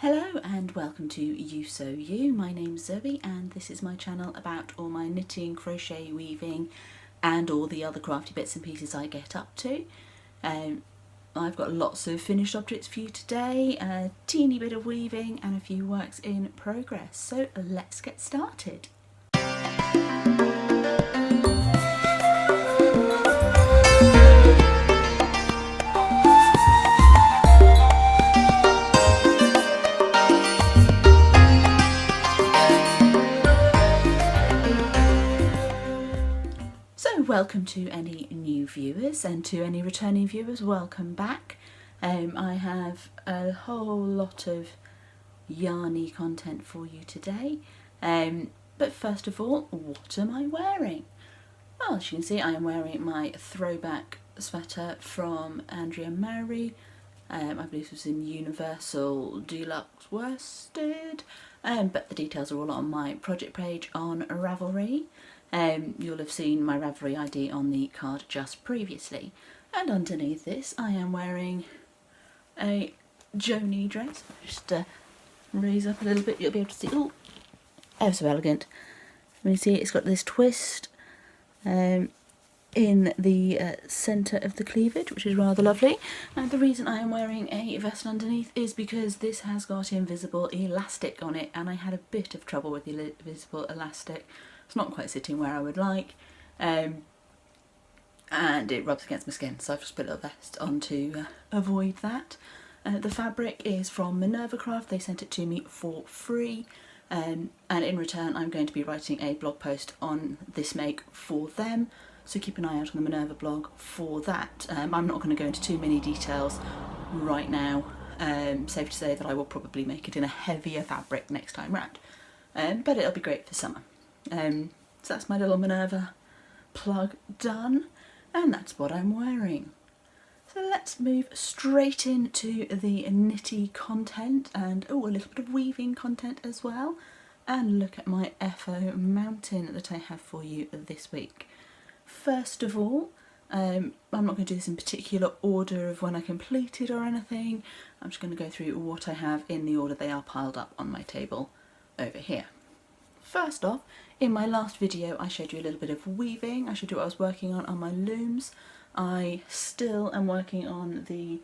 Hello and welcome to Ewe Sew You. My name's Zoe and this is my channel about all my knitting, crochet, weaving and all the other crafty bits and pieces I get up to. I've got lots of finished objects for you today, a teeny bit of weaving and a few works in progress. So let's get started. Welcome to any new viewers, and to any returning viewers, welcome back. I have a whole lot of yarny content for you today, but first of all, what am I wearing? Well, as you can see, I am wearing my throwback sweater from Andrea Mowry. I believe it was in Universal Deluxe Worsted, but the details are all on my project page on Ravelry. You'll have seen my Ravelry ID on the card just previously. And underneath this I am wearing a Joni dress. Just raise up a little bit, you'll be able to see. Oh, ever so elegant. When you see it, it's got this twist in the centre of the cleavage, which is rather lovely. And the reason I am wearing a vest underneath is because this has got invisible elastic on it, and I had a bit of trouble with the invisible elastic. It's not quite sitting where I would like, and it rubs against my skin, so I've just put a little vest on to avoid that. The fabric is from Minerva Craft. They sent it to me for free, and in return I'm going to be writing a blog post on this make for them, so keep an eye out on the Minerva blog for that. I'm not going to go into too many details right now. Safe to say that I will probably make it in a heavier fabric next time round, but it'll be great for summer. So that's my little Minerva plug done, and that's what I'm wearing. So let's move straight into the knitty content and a little bit of weaving content as well, and look at my FO mountain that I have for you this week. First of all, I'm not going to do this in particular order of when I completed or anything. I'm just going to go through what I have in the order they are piled up on my table over here. First off, in my last video I showed you a little bit of weaving. I showed you what I was working on my looms. I still am working on the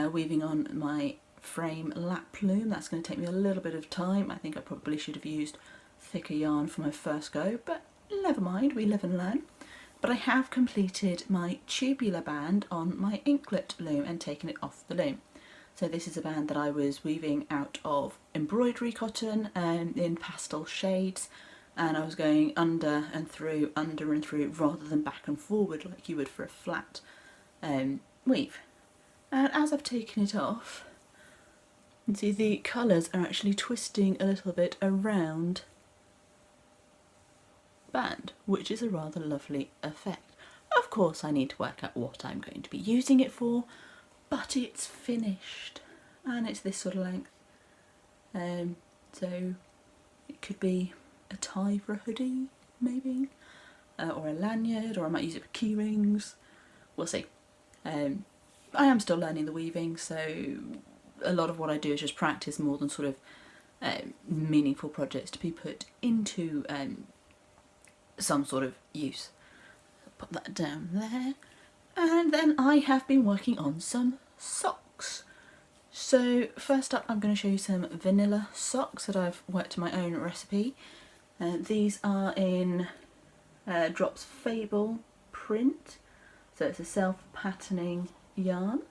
weaving on my frame lap loom. That's going to take me a little bit of time. I think I probably should have used thicker yarn for my first go, but never mind, we live and learn. But I have completed my tubular band on my inklet loom and taken it off the loom. So this is a band that I was weaving out of embroidery cotton in pastel shades, and I was going under and through, rather than back and forward like you would for a flat weave. And as I've taken it off, you can see the colours are actually twisting a little bit around the band, which is a rather lovely effect. Of course I need to work out what I'm going to be using it for, but it's finished and it's this sort of length, so it could be a tie for a hoodie maybe, or a lanyard, or I might use it for key rings. We'll see. I am still learning the weaving, so a lot of what I do is just practice more than sort of meaningful projects to be put into some sort of use. Put that down there. And then I have been working on some socks. So first up I'm going to show you some vanilla socks that I've worked to my own recipe. These are in Drops Fable print, so it's a self-patterning yarn,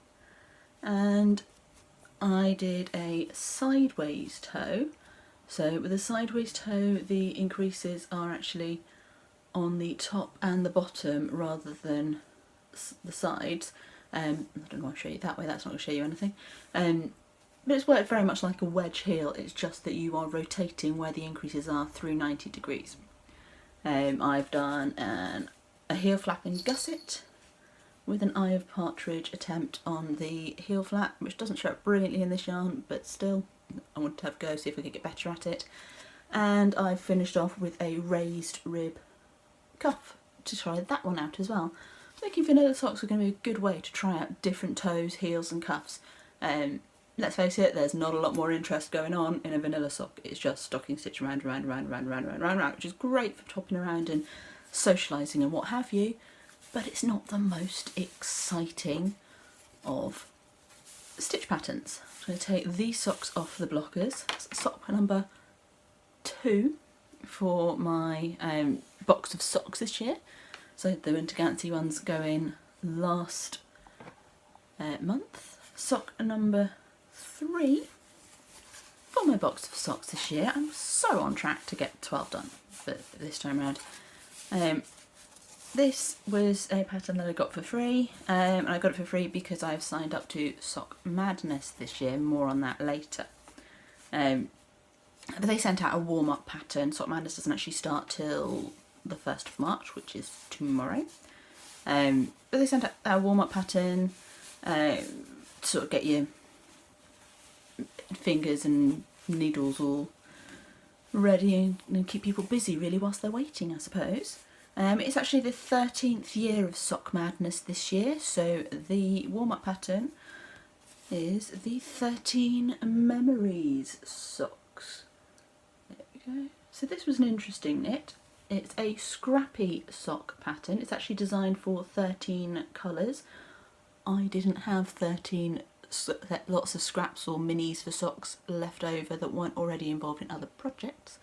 and I did a sideways toe. So with a sideways toe the increases are actually on the top and the bottom rather than the sides. I don't want to show you that way, that's not going to show you anything. But it's worked very much like a wedge heel, it's just that you are rotating where the increases are through 90 degrees. I've done a heel flap and gusset with an eye of partridge attempt on the heel flap, which doesn't show up brilliantly in this yarn, but still I wanted to have a go, see if we could get better at it. And I've finished off with a raised rib cuff to try that one out as well. Making vanilla socks are going to be a good way to try out different toes, heels and cuffs. let's face it, there's not a lot more interest going on in a vanilla sock. It's just stocking stitch round, which is great for topping around and socialising and what have you, but it's not the most exciting of stitch patterns. I'm going to take these socks off the blockers. It's sock number 2 for my box of socks this year. So the Winter Gancy ones go in last month. Sock number 3 for my box of socks this year. I'm so on track to get 12 done for this time around. This was a pattern that I got for free, and I got it for free because I've signed up to Sock Madness this year. More on that later. But they sent out a warm-up pattern. Sock Madness doesn't actually start till the 1st of March, which is tomorrow. But they sent out a warm-up pattern to sort of get your fingers and needles all ready and keep people busy really whilst they're waiting, I suppose. It's actually the 13th year of Sock Madness this year, so the warm-up pattern is the 13 Memories socks. There we go. So this was an interesting knit. It's a scrappy sock pattern. It's actually designed for 13 colours. I didn't have 13 lots of scraps or minis for socks left over that weren't already involved in other projects.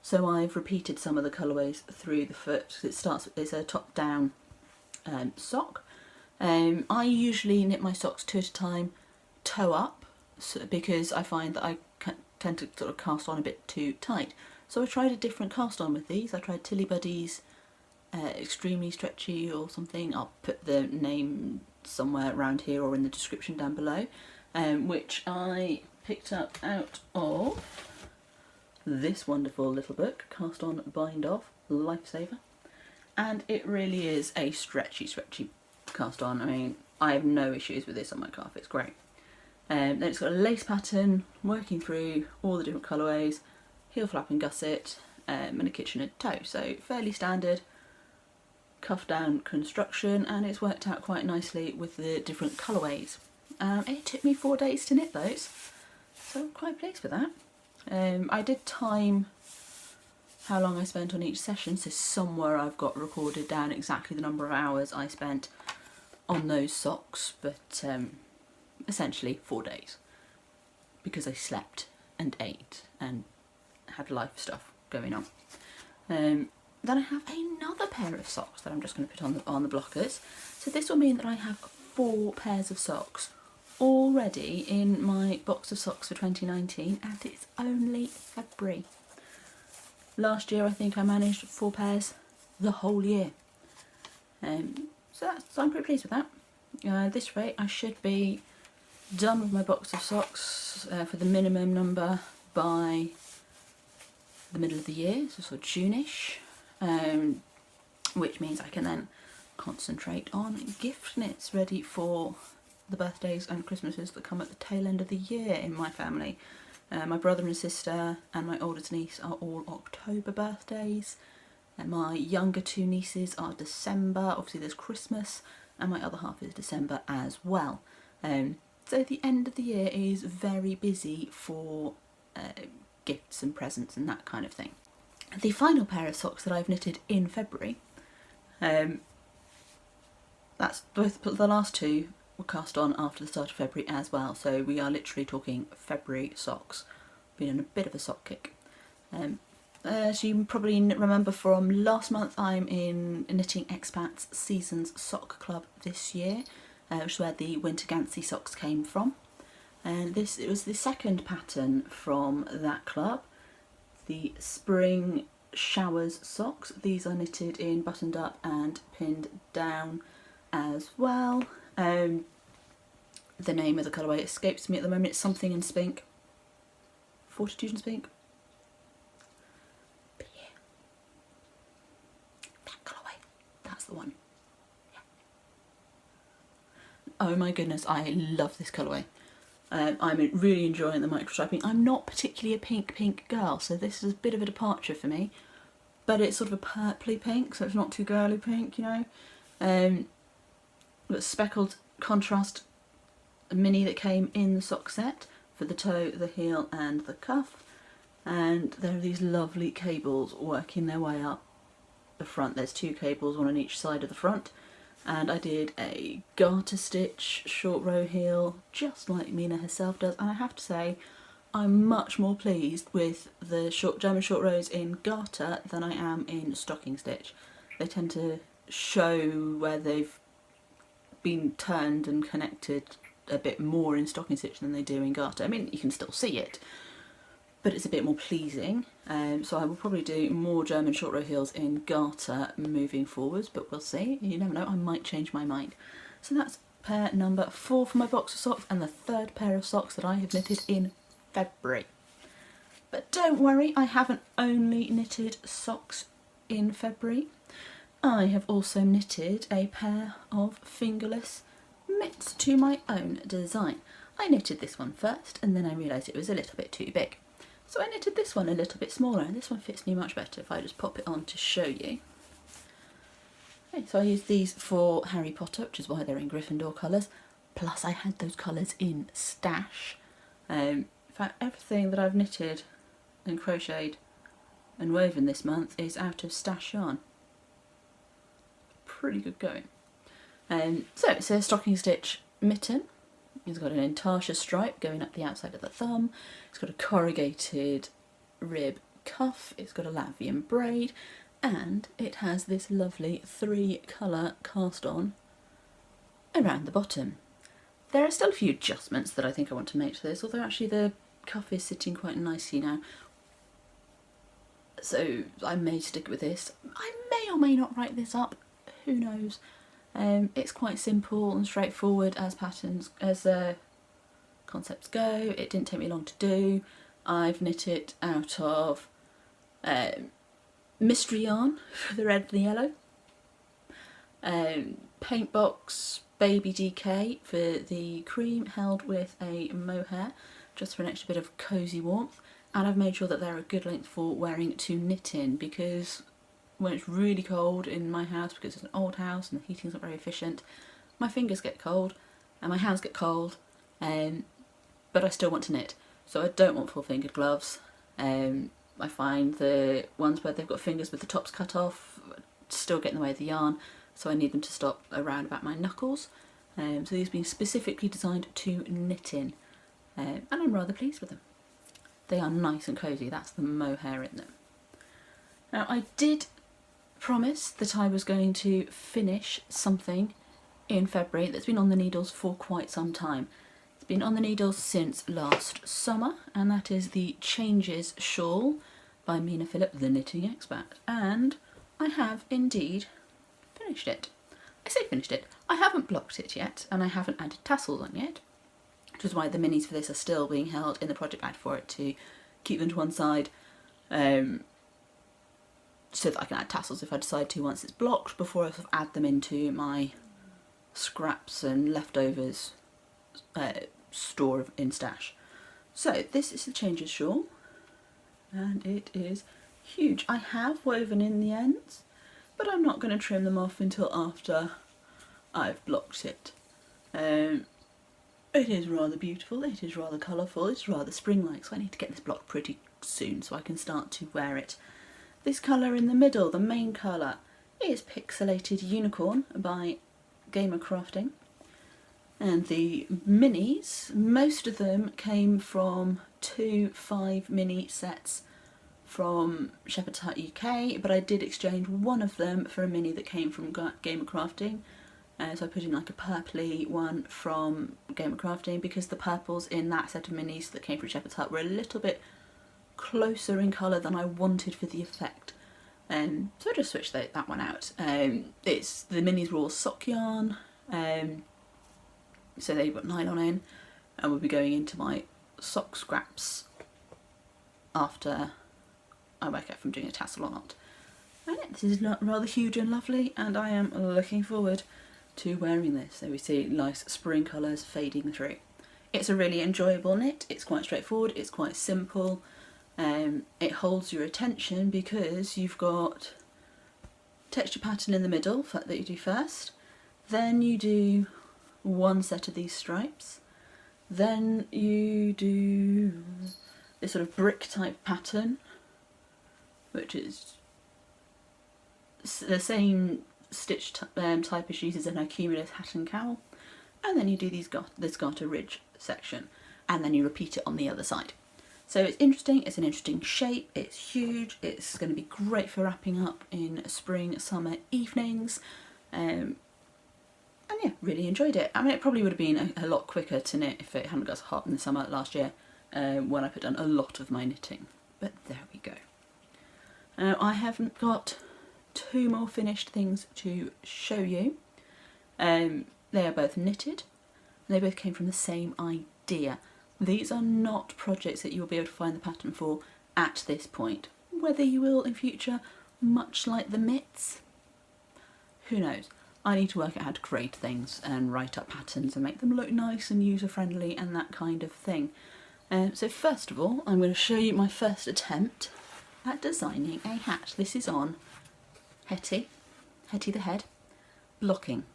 So I've repeated some of the colourways through the foot. It's a top-down sock. I usually knit my socks 2 at a time, toe up, because I find that I tend to sort of cast on a bit too tight. So I tried a different cast on with these. I tried Tilly Buddy's Extremely Stretchy or something. I'll put the name somewhere around here or in the description down below, which I picked up out of this wonderful little book, Cast On, Bind Off, Lifesaver. And it really is a stretchy cast on. I mean, I have no issues with this on my calf, it's great. Then it's got a lace pattern working through all the different colourways, heel flap and gusset, and a Kitchener toe. So fairly standard cuff down construction, and it's worked out quite nicely with the different colourways. It took me 4 days to knit those, so I'm quite pleased with that. I did time how long I spent on each session, so somewhere I've got recorded down exactly the number of hours I spent on those socks, but essentially 4 days, because I slept and ate and had life stuff going on. Then I have another pair of socks that I'm just going to put on the blockers. So this will mean that I have 4 pairs of socks already in my box of socks for 2019, and it's only February. Last year I think I managed 4 pairs the whole year. So I'm pretty pleased with that. At this rate I should be done with my box of socks for the minimum number by the middle of the year, so sort of June-ish, which means I can then concentrate on gift knits ready for the birthdays and Christmases that come at the tail end of the year in my family. My brother and sister and my oldest niece are all October birthdays, and my younger 2 nieces are December. Obviously there's Christmas, and my other half is December as well. So the end of the year is very busy for gifts and presents and that kind of thing. The final pair of socks that I've knitted in February, that's both the last 2 were cast on after the start of February as well, so we are literally talking February socks. Been on a bit of a sock kick. As you probably remember from last month, I'm in Knitting Expats Seasons Sock Club this year, which is where the Winter Gancy socks came from. And it was the second pattern from that club, the Spring Showers socks. These are knitted in buttoned up and pinned down as well. The name of the colourway escapes me at the moment. It's something in Spink. Fortitude in Spink. But yeah, that colourway, that's the one. Yeah. Oh my goodness, I love this colourway. I'm really enjoying the microstriping. I'm not particularly a pink girl, so this is a bit of a departure for me. But it's sort of a purpley pink, so it's not too girly pink, you know. But speckled contrast a mini that came in the sock set for the toe, the heel and the cuff, and there are these lovely cables working their way up the front. There's 2 cables, one on each side of the front, and I did a garter stitch short row heel just like Mina herself does, and I have to say I'm much more pleased with the German short rows in garter than I am in stocking stitch. They tend to show where they've been turned and connected a bit more in stocking stitch than they do in garter. I mean, you can still see it, but it's a bit more pleasing. So I will probably do more German short row heels in garter moving forwards, but we'll see. You never know, I might change my mind. So that's pair number 4 for my box of socks, and the 3rd pair of socks that I have knitted in February. But don't worry, I haven't only knitted socks in February. I have also knitted a pair of fingerless mitts to my own design. I knitted this one first and then I realised it was a little bit too big. So I knitted this one a little bit smaller, and this one fits me much better if I just pop it on to show you. Okay, so I used these for Harry Potter, which is why they're in Gryffindor colours, plus I had those colours in stash. In fact, everything that I've knitted and crocheted and woven this month is out of stash yarn. Pretty good going. So it's a stocking stitch mitten. It's got an intarsia stripe going up the outside of the thumb. It's got a corrugated rib cuff. It's got a Lavian braid, and it has this lovely 3-colour cast on around the bottom. There are still a few adjustments that I think I want to make to this, although actually the cuff is sitting quite nicely now. So I may stick with this. I may or may not write this up, who knows. It's quite simple and straightforward as concepts go. It didn't take me long to do. I've knit it out of mystery yarn for the red and the yellow, paint box baby DK for the cream, held with a mohair just for an extra bit of cosy warmth, and I've made sure that they're a good length for wearing to knit in, because when it's really cold in my house, because it's an old house and the heating's not very efficient, my fingers get cold and my hands get cold, but I still want to knit, so I don't want full-fingered gloves. I find the ones where they've got fingers with the tops cut off still get in the way of the yarn, so I need them to stop around about my knuckles. So these have been specifically designed to knit in, and I'm rather pleased with them. They are nice and cosy, that's the mohair in them. Now I did promise that I was going to finish something in February that's been on the needles for quite some time. It's been on the needles since last summer, and that is the Changes shawl by Mina Phillip, the knitting expert, and I have indeed finished it. I say finished it, I haven't blocked it yet, and I haven't added tassels on yet, which is why the minis for this are still being held in the project bag for it, to keep them to one side, so that I can add tassels if I decide to once it's blocked, before I sort of add them into my scraps and leftovers store in stash. So this is the Changes shawl, and it is huge. I have woven in the ends, but I'm not going to trim them off until after I've blocked it. It is rather beautiful, it is rather colourful, it's rather spring-like, so I need to get this blocked pretty soon so I can start to wear it. This colour in the middle, the main colour, is Pixelated Unicorn by Gamer Crafting. And the minis, most of them came from 2 5-mini sets from Shepherd's Hut UK, but I did exchange one of them for a mini that came from Gamer Crafting. So I put in like a purpley one from Gamer Crafting, because the purples in that set of minis that came from Shepherd's Hut were a little bit closer in colour than I wanted for the effect. So I just switched that one out. The minis were all sock yarn, so they've got nylon in, and will be going into my sock scraps after I work out if I'm doing a tassel or not. And this is rather huge and lovely, and I am looking forward to wearing this. So we see nice spring colours fading through. It's a really enjoyable knit, it's quite straightforward, it's quite simple. It holds your attention because you've got texture pattern in the middle that you do first, then you do one set of these stripes, Then you do this sort of brick type pattern, which is the same stitch type as uses in her cumulus hat and cowl, and then you do this garter ridge section, and then you repeat it on the other side. So it's interesting, it's an interesting shape, it's huge, it's going to be great for wrapping up in spring, summer evenings, and yeah, really enjoyed it. I mean, it probably would have been a lot quicker to knit if it hadn't got so hot in the summer last year, when I put down a lot of my knitting, but there we go. I haven't got 2 more finished things to show you. They are both knitted, and they both came from the same idea. These are not projects that you'll be able to find the pattern for at this point. Whether you will in future, much like the mitts, who knows. I need to work out how to create things and write up patterns and make them look nice and user-friendly and that kind of thing. So first of all, I'm going to show you my first attempt at designing a hat. This is on Hetty the Head, blocking.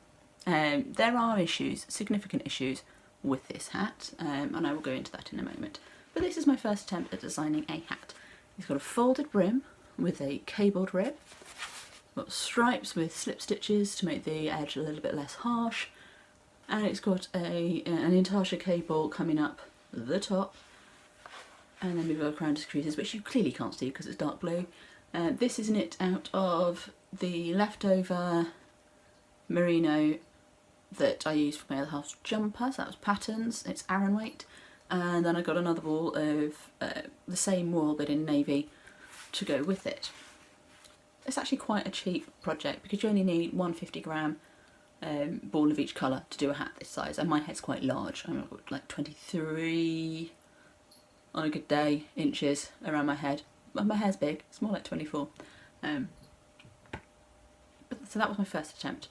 There are issues, significant issues, with this hat, and I will go into that in a moment. But this is my first attempt at designing a hat. It's got a folded brim with a cabled rib, got stripes with slip stitches to make the edge a little bit less harsh, and it's got an intarsia cable coming up the top, and then we've got crown creases, which you clearly can't see because it's dark blue. This is knit out of the leftover merino that I used for my other half's jumper, so that was patterns, it's Aran weight, and then I got another ball of the same wool but in navy to go with it. It's actually quite a cheap project because you only need 150-gram ball of each colour to do a hat this size, and my head's quite large. I'm like 23 on a good day inches around my head. Well, my hair's big, it's more like 24. So that was my first attempt.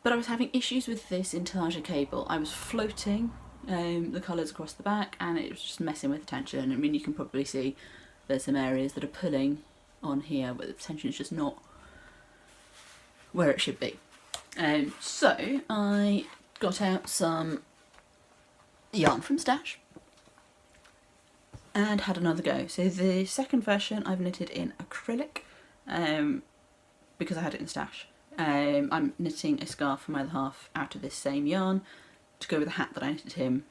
But I was having issues with this intarsia cable. I was floating the colours across the back, and it was just messing with the tension. I mean, you can probably see there's some areas that are pulling on here, but the tension is just not where it should be. So I got out some yarn from Stash and had another go. So the second version I've knitted in acrylic because I had it in Stash. I'm knitting a scarf for my other half out of this same yarn to go with a hat that I knitted him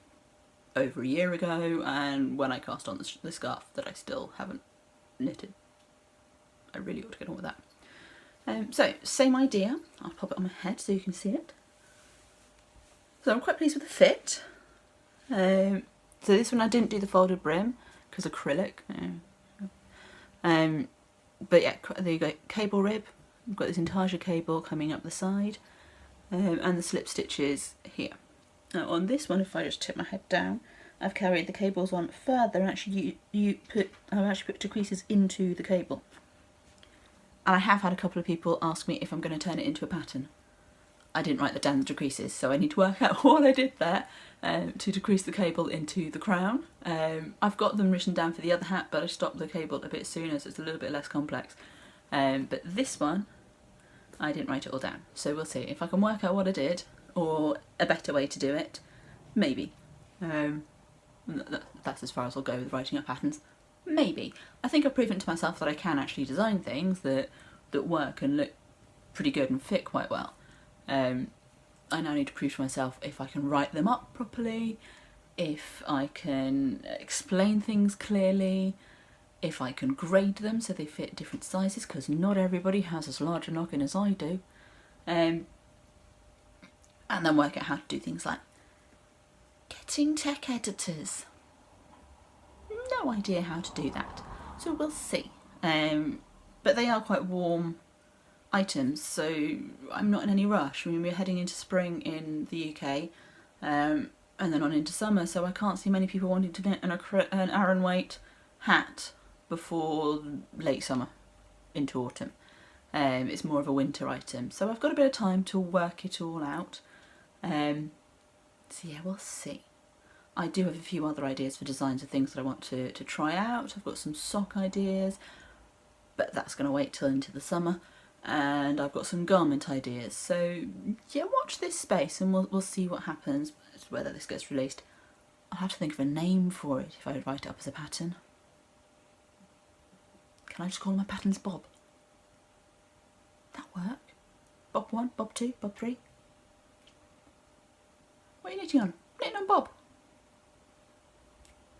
over a year ago, and when I cast on the scarf that I still haven't knitted. I really ought to get on with that. So, same idea. I'll pop it on my head so you can see it. So I'm quite pleased with the fit. So this one I didn't do the folded brim because acrylic. But yeah, the cable rib. We've got this intarsia cable coming up the side, and the slip stitches here. Now on this one, if I just tip my head down, I've carried the cables on further. Actually, I've actually put decreases into the cable. And I have had a couple of people ask me if I'm going to turn it into a pattern. I didn't write down the decreases, so I need to work out what I did there to decrease the cable into the crown. I've got them written down for the other hat, but I stopped the cable a bit sooner, so it's a little bit less complex. But this one, I didn't write it all down, so we'll see. If I can work out what I did, or a better way to do it, maybe. That's as far as I'll go with writing up patterns. Maybe. I think I've proven to myself that I can actually design things that work and look pretty good and fit quite well. I now need to prove to myself if I can write them up properly, if I can explain things clearly, if I can grade them so they fit different sizes, because not everybody has as large a noggin as I do, and then work out how to do things like getting tech editors. No idea how to do that, so we'll see. But they are quite warm items, so I'm not in any rush. I mean, we're heading into spring in the UK, and then on into summer, so I can't see many people wanting to knit an Aran weight hat before late summer into autumn. It's more of a winter item, so I've got a bit of time to work it all out. So yeah, we'll see. I do have a few other ideas for designs of things that I want to try out. I've got some sock ideas, but that's going to wait till into the summer. And I've got some garment ideas. So yeah, watch this space and we'll see what happens, whether this gets released I'll have to think of a name for it if I write it up as a pattern. Can I just call my patterns Bob? That work? Bob 1, Bob 2, Bob 3. What are you knitting on? Knitting on Bob.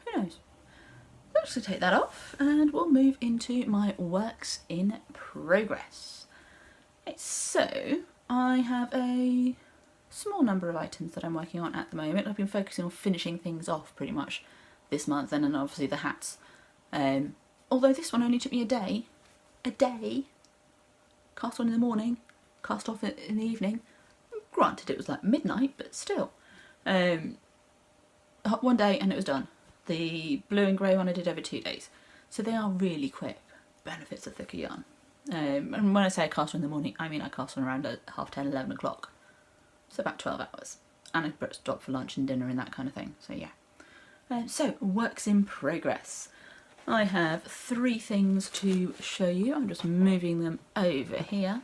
Who knows? I'm just going to take that off and we'll move into my works in progress. Okay, so I have a small number of items that I'm working on at the moment. I've been focusing on finishing things off pretty much this month, and then obviously the hats. Although this one only took me a day, cast on in the morning, cast off in the evening. Granted it was like midnight, but still. One day and it was done. The blue and grey one I did over 2 days. So they are really quick. Benefits of thicker yarn. And when I say I cast on in the morning, I mean I cast on around 10:30, 11 o'clock. So about 12 hours. And I stop for lunch and dinner and that kind of thing. So yeah. So works in progress. I have 3 things to show you. I'm just moving them over here.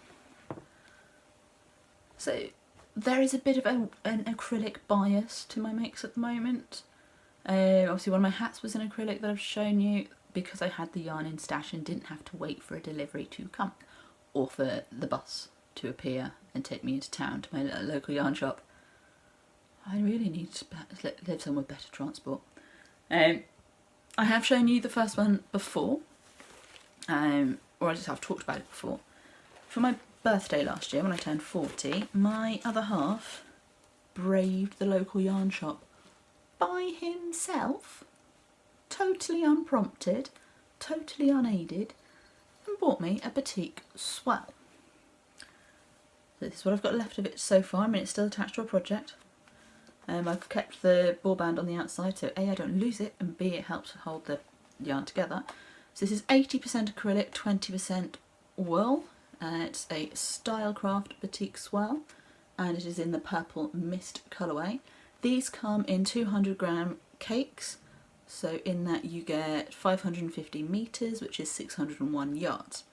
So there is a bit of an acrylic bias to my mix at the moment. Obviously one of my hats was an acrylic that I've shown you because I had the yarn in stash and didn't have to wait for a delivery to come or for the bus to appear and take me into town to my local yarn shop. I really need to live somewhere with better transport. I have shown you the first one before, or I just have talked about it before. For my birthday last year when I turned 40, my other half braved the local yarn shop by himself, totally unprompted, totally unaided, and bought me a batik swell. So this is what I've got left of it so far. I mean, it's still attached to a project. I've kept the ball band on the outside so A, I don't lose it, and B, it helps hold the yarn together. So this is 80% acrylic, 20% wool. It's a Stylecraft batik swell and it is in the purple mist colourway. These come in 200g cakes, so in that you get 550 metres, which is 601 yards.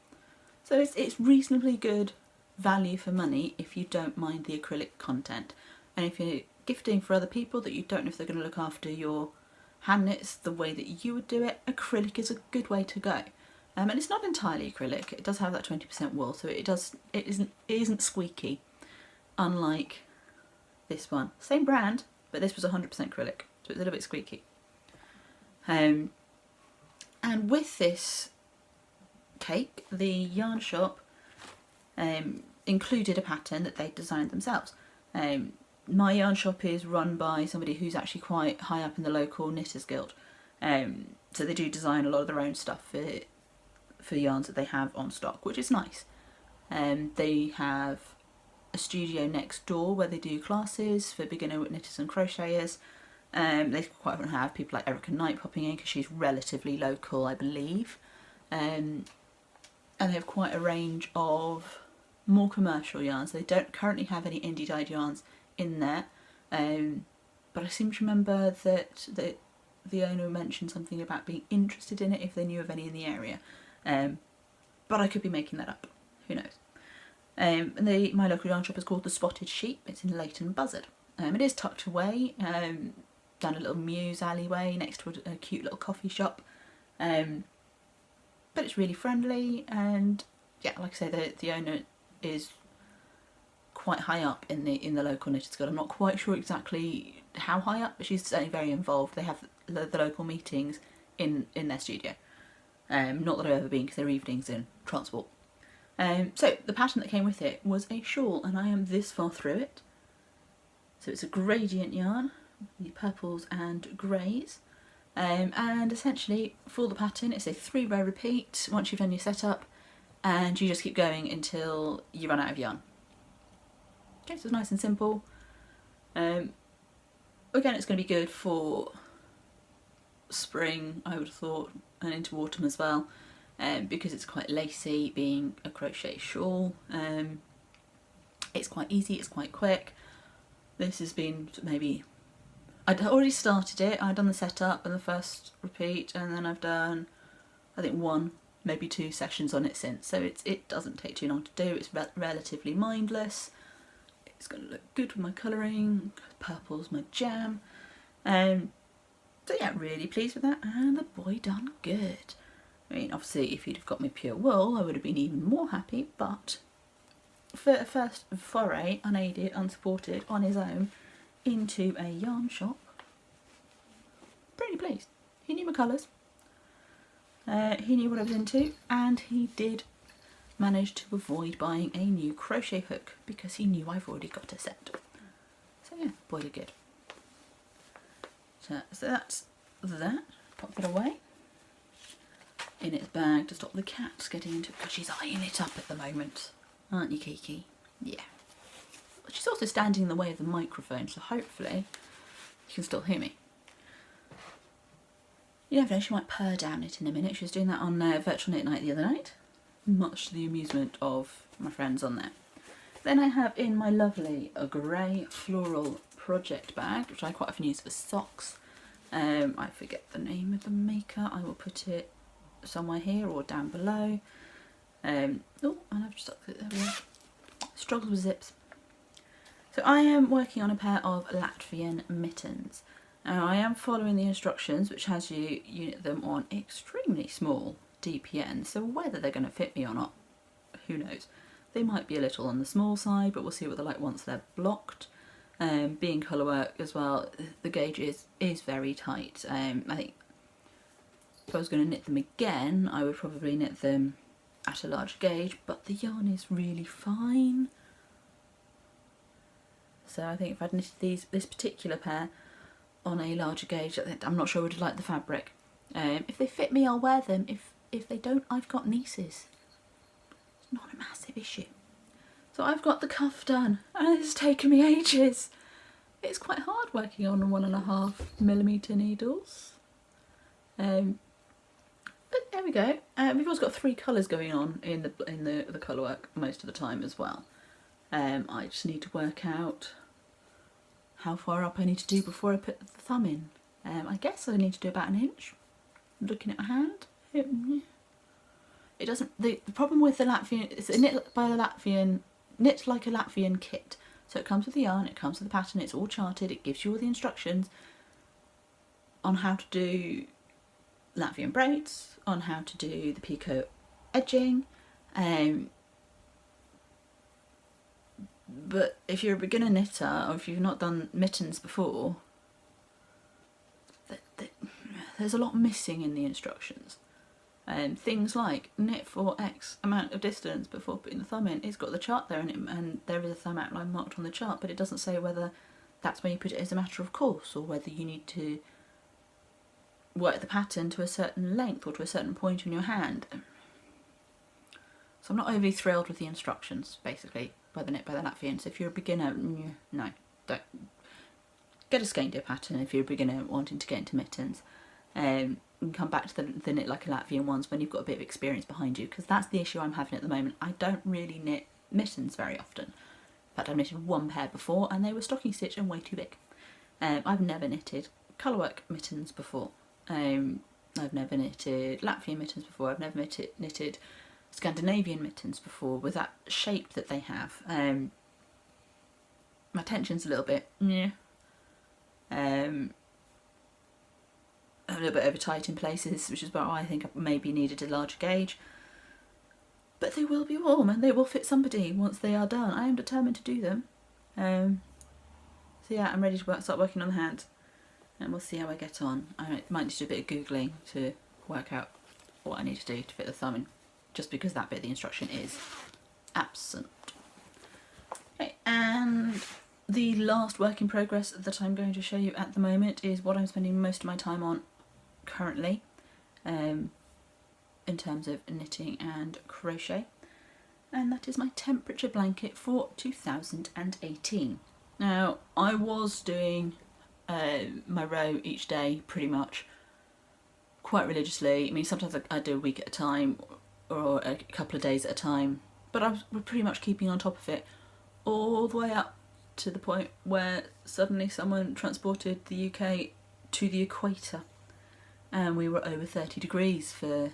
So it's reasonably good value for money if you don't mind the acrylic content. And if you're gifting for other people that you don't know if they're going to look after your hand knits the way that you would do it, acrylic is a good way to go. And it's not entirely acrylic, it does have that 20% wool, so it isn't squeaky, unlike this one. Same brand, but this was 100% acrylic, so it's a little bit squeaky. And with this cake, the yarn shop included a pattern that they designed themselves. My yarn shop is run by somebody who's actually quite high up in the local Knitters Guild, so they do design a lot of their own stuff for yarns that they have on stock, which is nice. They have a studio next door where they do classes for beginner knitters and crocheters. They quite often have people like Erica Knight popping in because she's relatively local, I believe. And they have quite a range of more commercial yarns. They don't currently have any indie dyed yarns in there, but I seem to remember that the owner mentioned something about being interested in it if they knew of any in the area. But I could be making that up, who knows. My local yarn shop is called The Spotted Sheep. It's in Leighton Buzzard. It is tucked away down a little mews alleyway next to a cute little coffee shop, but it's really friendly, and yeah, like I say, the owner is quite high up in the local Knitters Guild. I'm not quite sure exactly how high up, but she's certainly very involved. They have the local meetings in their studio. Not that I've ever been because they're evenings in transport. So the pattern that came with it was a shawl, and I am this far through it. So it's a gradient yarn, the purples and greys, and essentially for the pattern it's a 3-row repeat once you've done your setup, and you just keep going until you run out of yarn. Okay, so it's nice and simple. Again, it's going to be good for spring, I would have thought, and into autumn as well, because it's quite lacy, being a crochet shawl. It's quite easy, it's quite quick. This has been maybe, I'd already started it, I'd done the setup and the first repeat, and then I've done, I think 1, maybe 2 sessions on it since, so it doesn't take too long to do. It's relatively mindless. It's going to look good with my colouring. Purple's my jam. So yeah, really pleased with that, and the boy done good. I mean, obviously if he'd have got me pure wool I would have been even more happy, but for a first foray, unaided, unsupported, on his own, into a yarn shop, pretty pleased. He knew my colours, he knew what I was into, and he did manage to avoid buying a new crochet hook because he knew I've already got a set. So yeah, boy did good. So that's that. Pop it away in its bag to stop the cat getting into it, because she's eyeing it up at the moment. Aren't you, Kiki? Yeah. But she's also standing in the way of the microphone, so hopefully you can still hear me. You never know, she might purr down it in a minute. She was doing that on Virtual Knit Night the other night, much to the amusement of my friends on there. Then I have in my lovely grey floral project bag, which I quite often use for socks. I forget the name of the maker. I will put it somewhere here or down below. Oh, and I've just stuck it there. Struggles with zips. So I am working on a pair of Latvian mittens. Now I am following the instructions, which has you unit them on extremely small DPN, so whether they're going to fit me or not, who knows. They might be a little on the small side, but we'll see what they're like once they're blocked. Being colour work as well, the gauge is very tight. I think if I was going to knit them again, I would probably knit them at a large gauge, but the yarn is really fine. So I think if I'd knitted this particular pair on a larger gauge, I'm not sure I would like the fabric. If they fit me, I'll wear them. If they don't, I've got nieces. It's not a massive issue. So I've got the cuff done, and it's taken me ages. It's quite hard working on 1.5mm needles. But there we go. We've also got 3 colours going on in the colour work most of the time as well. I just need to work out how far up I need to do before I put the thumb in. I guess I need to do about 1 inch. Looking at my hand, it doesn't. The problem with the Latvian, it's knit by the Latvian, knit like a Latvian kit. So it comes with the yarn, it comes with the pattern, it's all charted, it gives you all the instructions on how to do Latvian braids, on how to do the picot edging. But if you're a beginner knitter, or if you've not done mittens before, there's a lot missing in the instructions. Things like knit for X amount of distance before putting the thumb in. It's got the chart there, and there is a thumb outline marked on the chart, but it doesn't say whether that's where you put it as a matter of course, or whether you need to work the pattern to a certain length or to a certain point in your hand. So I'm not overly thrilled with the instructions, basically, by the Latvians. If you're a beginner, no, don't. Get a skein deer pattern if you're a beginner wanting to get into mittens. And come back to the knit like a Latvian ones when you've got a bit of experience behind you, because that's the issue I'm having at the moment. I don't really knit mittens very often. In fact, I've knitted 1 pair before and they were stocking stitch and way too big. I've never knitted colourwork mittens before. I've never knitted Latvian mittens before. I've never knitted Scandinavian mittens before with that shape that they have. My tension's a little bit, a little bit over tight in places, which is why I think I maybe needed a larger gauge. But they will be warm and they will fit somebody once they are done. I am determined to do them. So yeah, I'm ready to start working on the hands, and we'll see how I get on. I might need to do a bit of Googling to work out what I need to do to fit the thumb in, just because that bit of the instruction is absent. Okay, and the last work in progress that I'm going to show you at the moment is what I'm spending most of my time on currently, in terms of knitting and crochet, and that is my temperature blanket for 2018. Now, I was doing my row each day pretty much quite religiously. I mean, sometimes I do a week at a time or a couple of days at a time, but I was pretty much keeping on top of it all the way up to the point where suddenly someone transported the UK to the equator and we were over 30 degrees for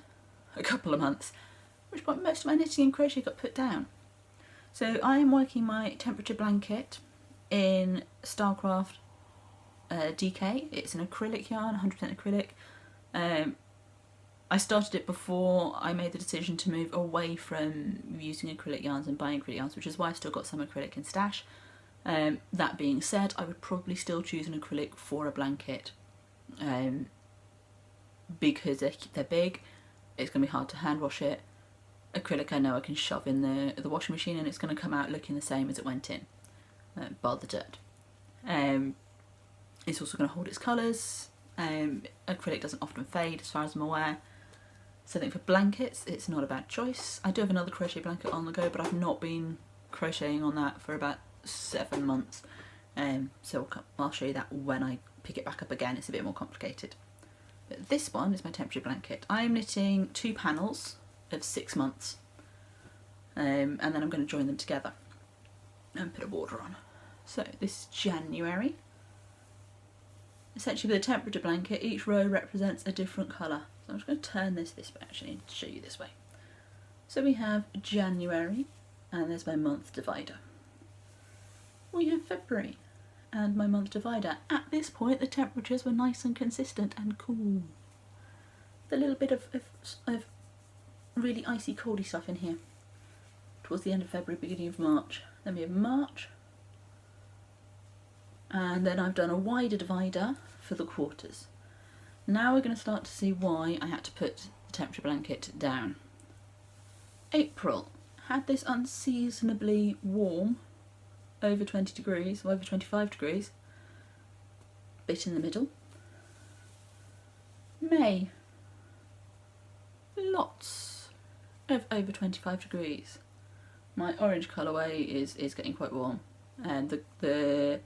a couple of months, at which point most of my knitting and crochet got put down. So I am working my temperature blanket in Starcraft DK. It's an acrylic yarn, 100% acrylic. I started it before I made the decision to move away from using acrylic yarns and buying acrylic yarns, which is why I've still got some acrylic in stash. That being said, I would probably still choose an acrylic for a blanket, because they're big, it's going to be hard to hand wash it. Acrylic I know I can shove in the washing machine and it's going to come out looking the same as it went in, bar the dirt. It's also going to hold its colours. Acrylic doesn't often fade as far as I'm aware. So I think for blankets it's not a bad choice. I do have another crochet blanket on the go, but I've not been crocheting on that for about 7 months. So I'll show you that when I pick it back up again. It's a bit more complicated. But this one is my temperature blanket. I'm knitting 2 panels of 6 months, and then I'm going to join them together and put a border on. So this is January. Essentially with a temperature blanket, each row represents a different colour. So I'm just going to turn this way actually to show you this way. So we have January, and there's my month divider. We have February and my month divider. At this point the temperatures were nice and consistent and cool. The little bit of really icy coldy stuff in here towards the end of February, beginning of March. Then we have March, and then I've done a wider divider for the quarters. Now we're going to start to see why I had to put the temperature blanket down. April had this unseasonably warm, over 20 degrees, or over 25 degrees, bit in the middle. May, lots of over 25 degrees. My orange colourway is getting quite warm, and the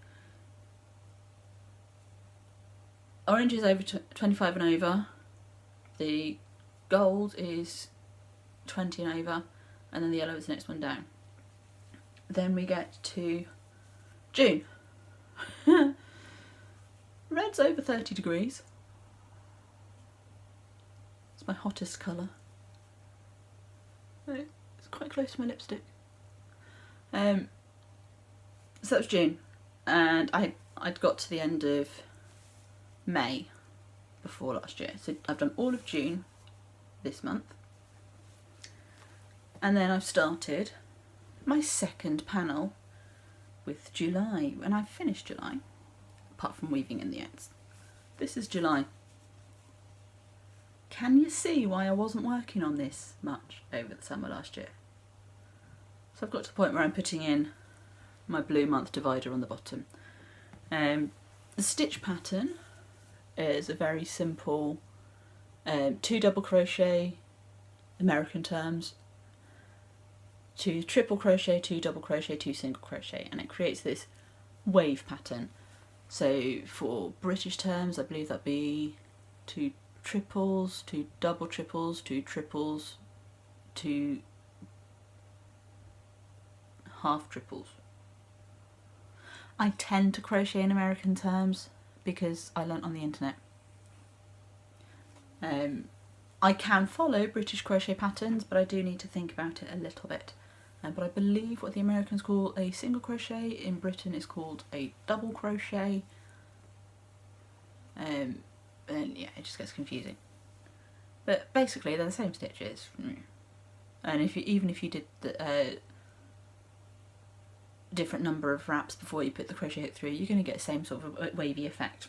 orange is over 25 and over, the gold is 20 and over, and then the yellow is the next one down. Then we get to June. Red's over 30 degrees. It's my hottest colour. It's quite close to my lipstick. So that was June, and I'd got to the end of May before last year. So I've done all of June this month, and then I've started my second panel with July, and I've finished July, apart from weaving in the ends. This is July. Can you see why I wasn't working on this much over the summer last year? So I've got to the point where I'm putting in my blue month divider on the bottom. The stitch pattern is a very simple 2 double crochet, American terms, 2 triple crochet, 2 double crochet, 2 single crochet, and it creates this wave pattern. So for British terms, I believe that'd be 2 triples, 2 double triples, 2 triples, 2 half triples. I tend to crochet in American terms because I learnt on the internet. I can follow British crochet patterns, but I do need to think about it a little bit. But I believe what the Americans call a single crochet in Britain is called a double crochet. And yeah, it just gets confusing. But basically they're the same stitches. And even if you did the different number of wraps before you put the crochet hook through, you're going to get the same sort of a wavy effect.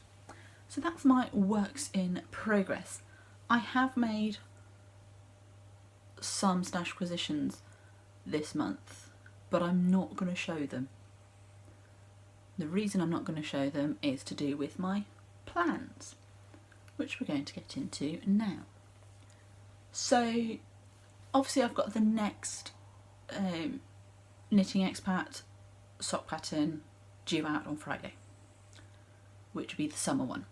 So that's my works in progress. I have made some stash acquisitions this month, but I'm not going to show them. The reason I'm not going to show them is to do with my plans, which we're going to get into now. So obviously I've got the next Knitting Expat sock pattern due out on Friday, which would be the summer one.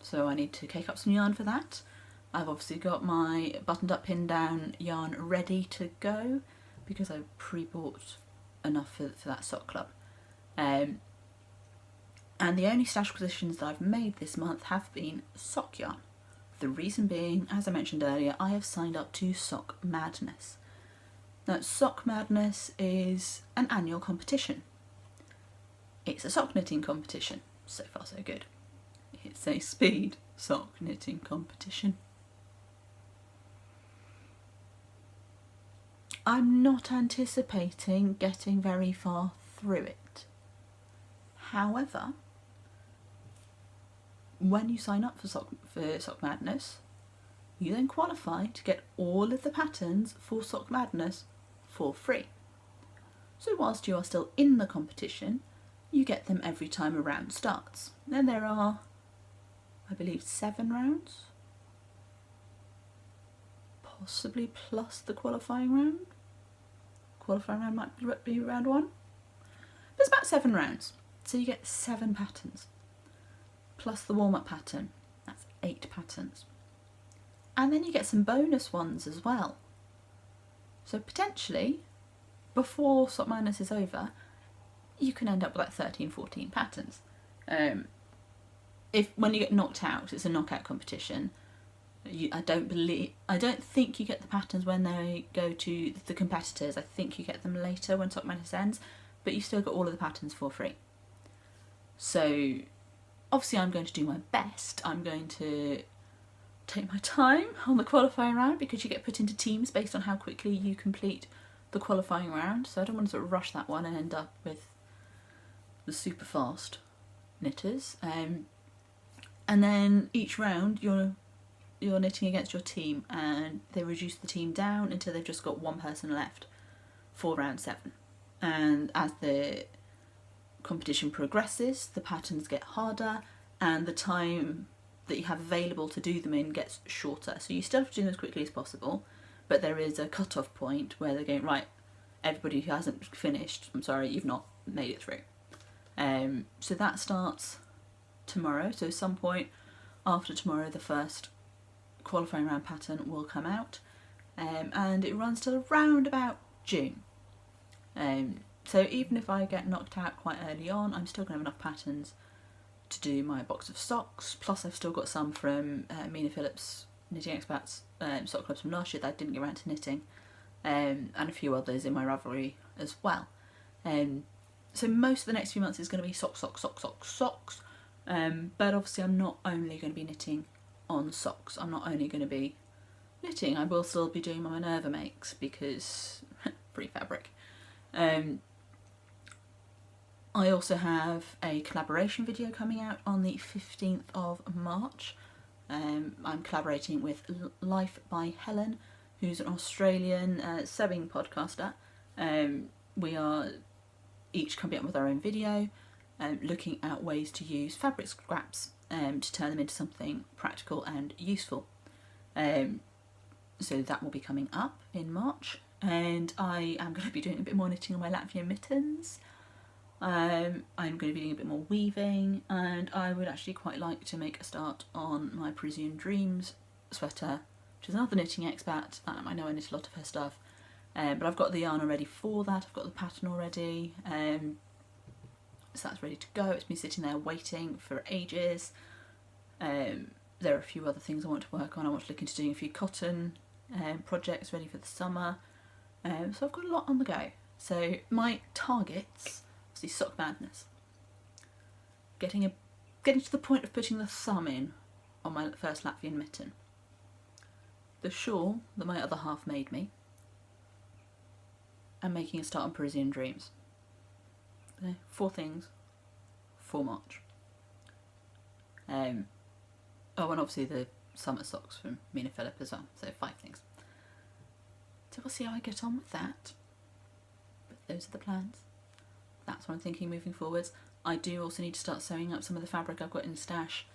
So I need to cake up some yarn for that. I've obviously got my buttoned up pin down yarn ready to go because I pre-bought enough for that sock club. And the only stash acquisitions that I've made this month have been sock yarn. The reason being, as I mentioned earlier, I have signed up to Sock Madness. Now, Sock Madness is an annual competition. It's a sock knitting competition. So far so good. It's a speed sock knitting competition. I'm not anticipating getting very far through it. However, when you sign up for Sock Madness, you then qualify to get all of the patterns for Sock Madness for free. So whilst you are still in the competition, you get them every time a round starts. Then there are, I believe, 7 rounds, possibly plus the qualifying round. Qualifying round might be round 1. But it's about 7 rounds, so you get 7 patterns. Plus the warm-up pattern, that's 8 patterns. And then you get some bonus ones as well. So potentially, before Sock Madness is over, you can end up with like 13, 14 patterns. When you get knocked out, it's a knockout competition. I don't think you get the patterns when they go to the competitors. I think you get them later when Sock Madness ends, but you still get all of the patterns for free. So obviously I'm going to do my best. I'm going to take my time on the qualifying round because you get put into teams based on how quickly you complete the qualifying round. So I don't want to sort of rush that one and end up with the super fast knitters. And then each round you're knitting against your team, and they reduce the team down until they've just got one person left for round 7. And as the competition progresses, the patterns get harder and the time that you have available to do them in gets shorter. So you still have to do them as quickly as possible, but there is a cut-off point where they're going, right, everybody who hasn't finished, I'm sorry, you've not made it through. So that starts tomorrow. So some point after tomorrow, the first qualifying round pattern will come out, and it runs till around about June. So even if I get knocked out quite early on, I'm still going to have enough patterns to do my box of socks, plus I've still got some from Mina Phillips Knitting Expats sock clubs from last year that I didn't get around to knitting, and a few others in my Ravelry as well. So most of the next few months is going to be socks, but obviously I'm not only going to be knitting on socks. I'm not only going to be knitting, I will still be doing my Minerva makes because free fabric. I also have a collaboration video coming out on the 15th of March. I'm collaborating with Life by Helen, who's an Australian sewing podcaster. We are each coming up with our own video, looking at ways to use fabric scraps to turn them into something practical and useful. So that will be coming up in March, and I am going to be doing a bit more knitting on my Latvian mittens. I'm going to be doing a bit more weaving, and I would actually quite like to make a start on my Parisian Dreams sweater, which is another knitting expat. I know I knit a lot of her stuff, but I've got the yarn already for that. I've got the pattern already, so that's ready to go. It's been sitting there waiting for ages. There are a few other things I want to work on. I want to look into doing a few cotton projects ready for the summer. So I've got a lot on the go. So my targets, obviously Sock Madness. Getting to the point of putting the thumb in on my first Latvian mitten. The shawl that my other half made me. And making a start on Parisian Dreams. 4 things for March. Oh, and obviously the summer socks from Mina Phillips as well. So 5 things. So we'll see how I get on with that. But those are the plans. That's what I'm thinking moving forwards. I do also need to start sewing up some of the fabric I've got in the stash,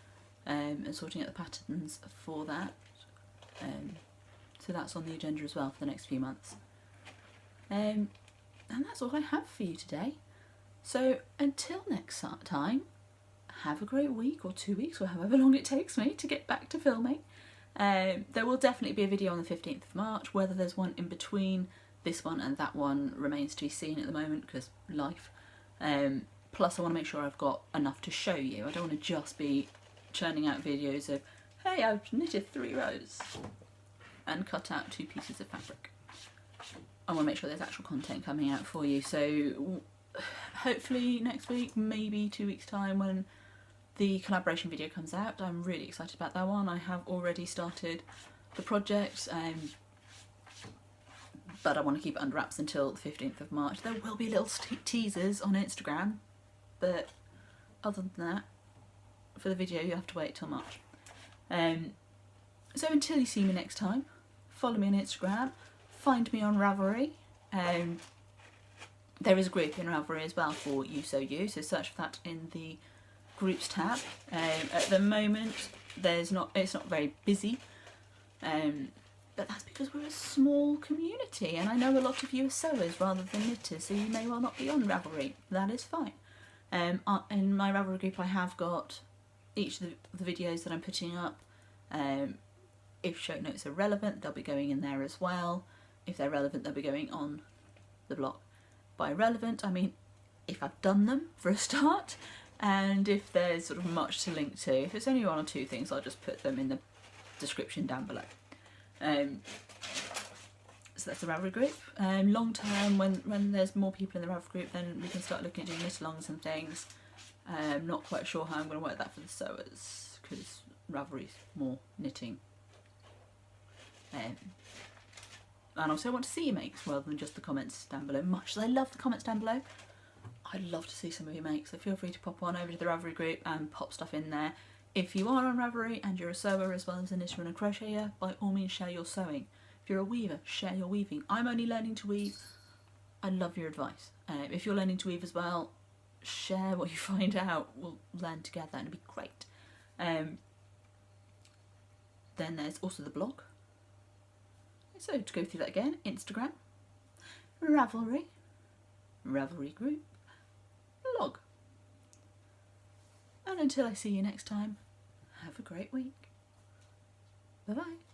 and sorting out the patterns for that. So that's on the agenda as well for the next few months. And that's all I have for you today. So until next time, have a great week or 2 weeks or however long it takes me to get back to filming. There will definitely be a video on the 15th of March. Whether there's one in between this one and that one remains to be seen at the moment because life. Plus I want to make sure I've got enough to show you. I don't want to just be churning out videos of, hey, I've knitted 3 rows and cut out 2 pieces of fabric. I want to make sure there's actual content coming out for you. So hopefully next week, maybe 2 weeks time when the collaboration video comes out. I'm really excited about that one. I have already started the project, but I want to keep it under wraps until the 15th of March. There will be little teasers on Instagram, but other than that, for the video you have to wait till March. So until you see me next time, follow me on Instagram, find me on Ravelry. There is a group in Ravelry as well for Ewe Sew You, so search for that in the groups tab. At the moment it's not very busy, but that's because we're a small community, and I know a lot of you are sewers rather than knitters, so you may well not be on Ravelry. That is fine. In my Ravelry group I have got each of the videos that I'm putting up. If show notes are relevant, they'll be going in there as well. If they're relevant, they'll be going on the blog. By relevant, I mean if I've done them for a start, and if there's sort of much to link to. If it's only one or two things, I'll just put them in the description down below. So that's the Ravelry group. Long term, when there's more people in the Ravelry group, then we can start looking at doing knit-alongs and things. Not quite sure how I'm going to work that for the sewers, because Ravelry's more knitting. And also I want to see your makes rather than just the comments down below. Much as I love the comments down below, I'd love to see some of your makes, so feel free to pop on over to the Ravelry group and pop stuff in there. If you are on Ravelry and you're a sewer as well as a knitter and a crocheter, by all means share your sewing. If you're a weaver, share your weaving. I'm only learning to weave. I love your advice. If you're learning to weave as well, share what you find out. We'll learn together and it'll be great. Then there's also the blog. So to go through that again, Instagram, Ravelry, Ravelry Group, blog. And until I see you next time, have a great week. Bye bye.